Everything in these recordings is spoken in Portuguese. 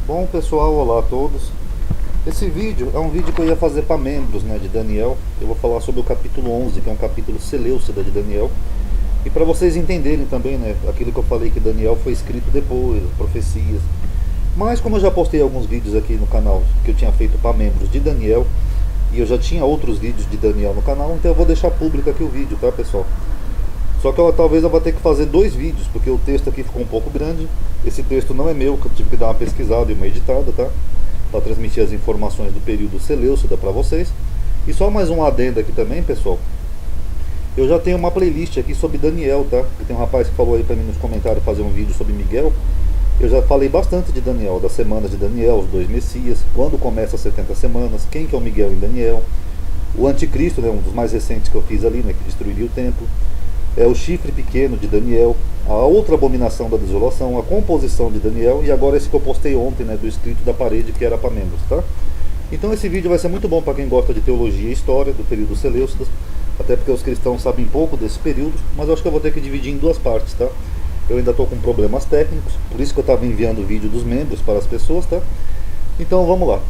Bom pessoal, olá a todos. Esse vídeo é um vídeo que eu ia fazer para membros, né, de Daniel. Eu vou falar sobre o capítulo 11, que é um capítulo Seleucida de Daniel. E para vocês entenderem também, né, aquilo que eu falei que Daniel foi escrito depois, profecias. Mas como eu já postei alguns vídeos aqui no canal que eu tinha feito para membros de Daniel, e eu já tinha outros vídeos de Daniel no canal, então eu vou deixar público aqui o vídeo, tá pessoal? Só que talvez eu vou ter que fazer dois vídeos, porque o texto aqui ficou um pouco grande. Esse texto não é meu, que eu tive que dar uma pesquisada e uma editada, tá? Para transmitir as informações do período Seleucida para vocês. E só mais um adendo aqui também, pessoal. Eu já tenho uma playlist aqui sobre Daniel, tá? E tem um rapaz que falou aí para mim nos comentários fazer um vídeo sobre Miguel. Eu já falei bastante de Daniel, das semanas de Daniel, os dois Messias, quando começa as 70 semanas, quem que é o Miguel em Daniel, o Anticristo, né, um dos mais recentes que eu fiz ali, né, que destruiria o templo, o chifre pequeno de Daniel, a outra abominação da desolação, a composição de Daniel e agora esse que eu postei ontem, né, do escrito da parede que era para membros, tá? Então esse vídeo vai ser muito bom para quem gosta de teologia e história do período Seleucidas, até porque os cristãos sabem pouco desse período, mas eu acho que eu vou ter que dividir em duas partes, tá? Eu ainda estou com problemas técnicos, por isso que eu estava enviando o vídeo dos membros para as pessoas, tá? Então vamos lá.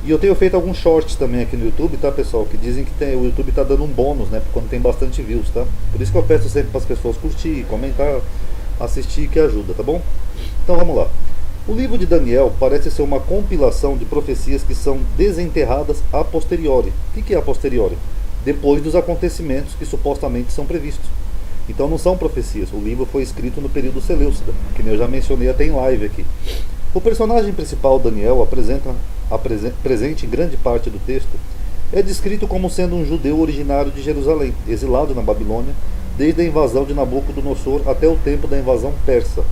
E eu tenho feito alguns shorts também aqui no YouTube, tá pessoal? Que dizem que o YouTube tá dando um bônus, né? Quando tem bastante views, tá? Por isso que eu peço sempre para as pessoas curtir, comentar, assistir, que ajuda, tá bom? Então vamos lá. O livro de Daniel parece ser uma compilação de profecias que são desenterradas a posteriori. O que é a posteriori? Depois dos acontecimentos que supostamente são previstos. Então não são profecias. O livro foi escrito no período Seleucida, que eu já mencionei até em live aqui. O personagem principal, Daniel, presente em grande parte do texto, é descrito como sendo um judeu originário de Jerusalém, exilado na Babilônia, desde a invasão de Nabucodonosor até o tempo da invasão persa.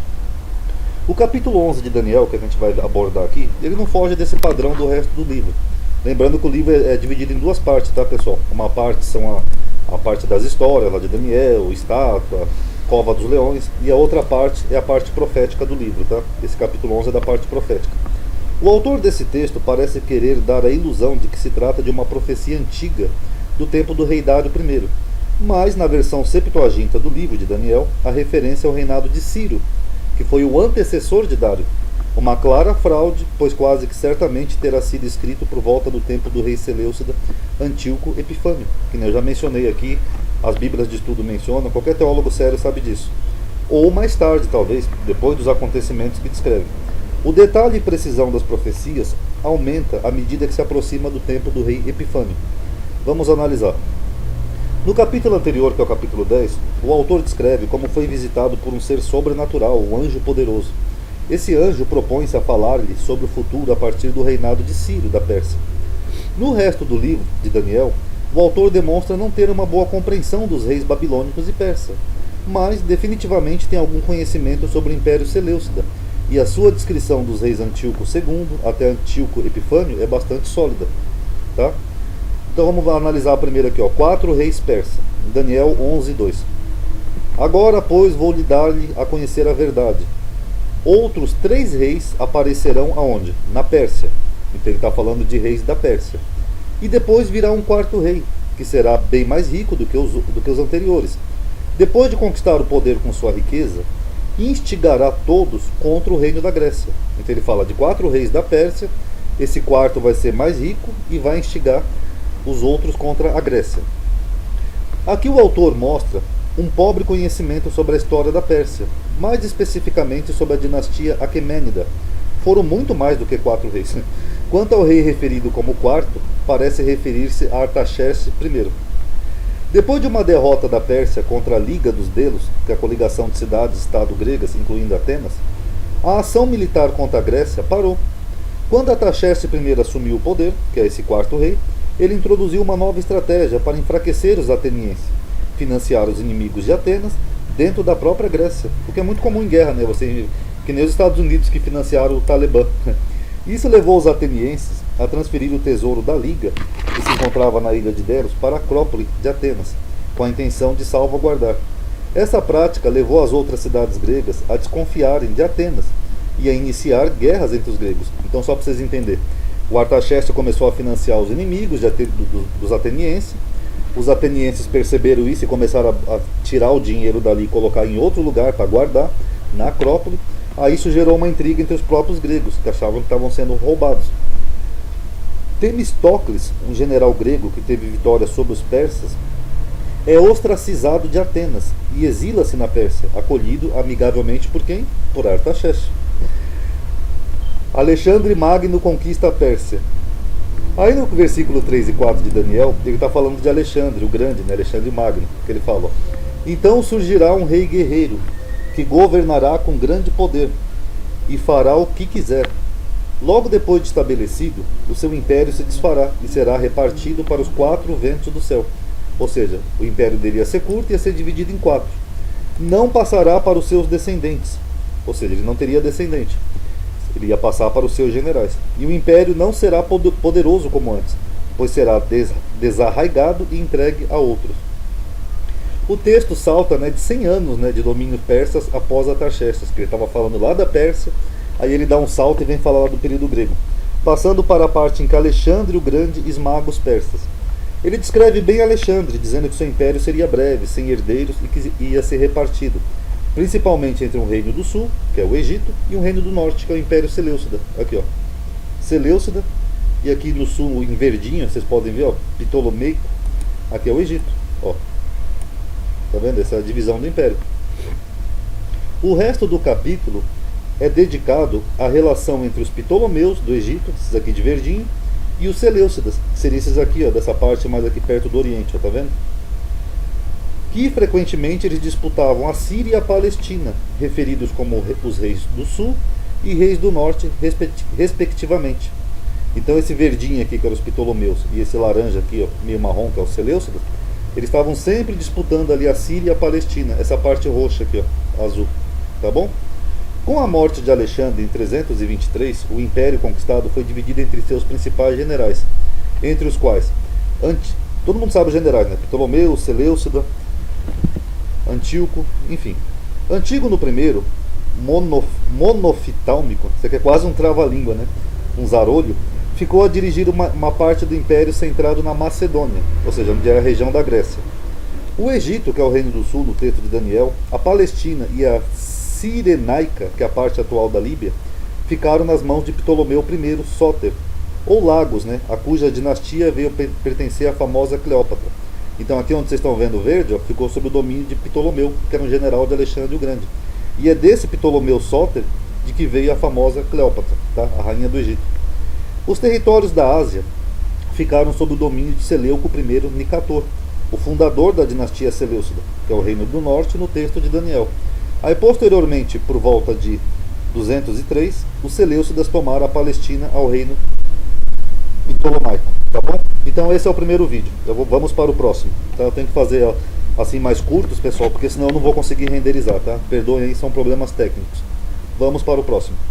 O capítulo 11 de Daniel, que a gente vai abordar aqui, ele não foge desse padrão do resto do livro. Lembrando que o livro é dividido em duas partes, tá pessoal? Uma parte são a parte das histórias lá de Daniel, estátua, Cova dos Leões, e a outra parte é a parte profética do livro, tá? Esse capítulo 11 é da parte profética. O autor desse texto parece querer dar a ilusão de que se trata de uma profecia antiga do tempo do rei Dário I, mas na versão Septuaginta do livro de Daniel, a referência é ao reinado de Ciro, que foi o antecessor de Dário. Uma clara fraude, pois quase que certamente terá sido escrito por volta do tempo do rei Seleucida Antíoco Epifânio, que eu já mencionei aqui, as bíblias de estudo mencionam, qualquer teólogo sério sabe disso. Ou mais tarde, talvez, depois dos acontecimentos que descreve. O detalhe e precisão das profecias aumenta à medida que se aproxima do tempo do rei Epifânio. Vamos analisar. No capítulo anterior, que é o capítulo 10, o autor descreve como foi visitado por um ser sobrenatural, um anjo poderoso. Esse anjo propõe-se a falar-lhe sobre o futuro a partir do reinado de Ciro, da Pérsia. No resto do livro de Daniel, o autor demonstra não ter uma boa compreensão dos reis babilônicos e persa, mas definitivamente tem algum conhecimento sobre o Império Seleucida, e a sua descrição dos reis Antíoco II até Antíoco Epifânio é bastante sólida, tá? Então vamos analisar primeiro aqui, ó, 4 reis persas, Daniel 11:2. Agora, pois, vou lhe dar-lhe a conhecer a verdade. Outros 3 reis aparecerão aonde? Na Pérsia. Então ele está falando de reis da Pérsia. E depois virá um 4º rei, que será bem mais rico do que os anteriores. Depois de conquistar o poder com sua riqueza, instigará todos contra o reino da Grécia. Então ele fala de 4 reis da Pérsia, esse quarto vai ser mais rico e vai instigar os outros contra a Grécia. Aqui o autor mostra um pobre conhecimento sobre a história da Pérsia, mais especificamente sobre a dinastia Aquemênida. Foram muito mais do que 4 reis. Quanto ao rei referido como quarto, parece referir-se a Artaxerxes I. Depois de uma derrota da Pérsia contra a Liga dos Delos, que é a coligação de cidades-estado gregas, incluindo Atenas, a ação militar contra a Grécia parou. Quando Artaxerxes I assumiu o poder, que é esse 4º rei, ele introduziu uma nova estratégia para enfraquecer os atenienses, financiar os inimigos de Atenas dentro da própria Grécia, o que é muito comum em guerra, né? Que nem os Estados Unidos que financiaram o Talibã. Isso levou os atenienses a transferir o tesouro da Liga, que se encontrava na ilha de Delos, para a Acrópole de Atenas, com a intenção de salvaguardar. Essa prática levou as outras cidades gregas a desconfiarem de Atenas e a iniciar guerras entre os gregos. Então, só para vocês entenderem, o Artaxerxes começou a financiar os inimigos dos atenienses. Os atenienses perceberam isso e começaram a tirar o dinheiro dali e colocar em outro lugar para guardar, na Acrópole. Aí isso gerou uma intriga entre os próprios gregos, que achavam que estavam sendo roubados. Temístocles, um general grego que teve vitória sobre os persas, é ostracizado de Atenas e exila-se na Pérsia, acolhido amigavelmente por quem? Por Artaxerxes. Alexandre Magno conquista a Pérsia. Aí no versículo 3 e 4 de Daniel, ele está falando de Alexandre, o grande, né? Alexandre Magno, que ele fala: então surgirá um rei guerreiro, que governará com grande poder, e fará o que quiser. Logo depois de estabelecido, o seu império se desfará e será repartido para os 4 ventos do céu. Ou seja, o império dele ia ser curto e ia ser dividido em 4. Não passará para os seus descendentes. Ou seja, ele não teria descendente. Ele ia passar para os seus generais. E o império não será poderoso como antes, pois será desarraigado e entregue a outros. O texto salta, né, de 100 anos, né, de domínio persas após Artaxerxes, que ele estava falando lá da Pérsia, aí ele dá um salto e vem falar lá do período grego, passando para a parte em que Alexandre o Grande esmaga os persas. Ele descreve bem Alexandre, dizendo que seu império seria breve, sem herdeiros e que ia ser repartido, principalmente entre um reino do sul, que é o Egito, e um reino do norte, que é o Império Seleucida. Aqui, ó, Seleucida, e aqui no sul, em verdinho, vocês podem ver, ó, Ptolomeico, aqui é o Egito, ó. Tá vendo? Essa é a divisão do império. O resto do capítulo é dedicado à relação entre os Ptolomeus do Egito, esses aqui de verdinho, e os Seleucidas, que seriam esses aqui, ó, dessa parte mais aqui perto do Oriente, ó, tá vendo? Que frequentemente eles disputavam a Síria e a Palestina, referidos como os reis do sul e reis do norte, respectivamente. Então esse verdinho aqui, que eram os Ptolomeus, e esse laranja aqui, ó, meio marrom, que é os Seleucidas, eles estavam sempre disputando ali a Síria e a Palestina, essa parte roxa aqui, ó, azul, tá bom? Com a morte de Alexandre em 323, o império conquistado foi dividido entre seus principais generais, entre os quais, todo mundo sabe os generais, né? Ptolomeu, Seleucida, Antíoco, enfim. Antígono I, monofitálmico, isso aqui é quase um trava-língua, né? Um zarolho, ficou a dirigir uma parte do império centrado na Macedônia, ou seja, onde era a região da Grécia. O Egito, que é o reino do sul no texto de Daniel, a Palestina e a Cirenaica, que é a parte atual da Líbia, ficaram nas mãos de Ptolomeu I Sóter, ou Lagos, né, a cuja dinastia veio pertencer à famosa Cleópatra. Então aqui onde vocês estão vendo o verde, ó, ficou sob o domínio de Ptolomeu, que era um general de Alexandre o Grande. E é desse Ptolomeu Sóter de que veio a famosa Cleópatra, tá? A rainha do Egito. Os territórios da Ásia ficaram sob o domínio de Seleuco I Nicator, o fundador da dinastia Seleucida, que é o reino do norte no texto de Daniel. Aí posteriormente, por volta de 203, os Seleucidas tomaram a Palestina ao reino Ptolomaico, tá bom? Então esse é o primeiro vídeo. Vamos para o próximo. Tá? Eu tenho que fazer assim mais curtos, pessoal, porque senão eu não vou conseguir renderizar, tá? Perdoem aí, são problemas técnicos. Vamos para o próximo.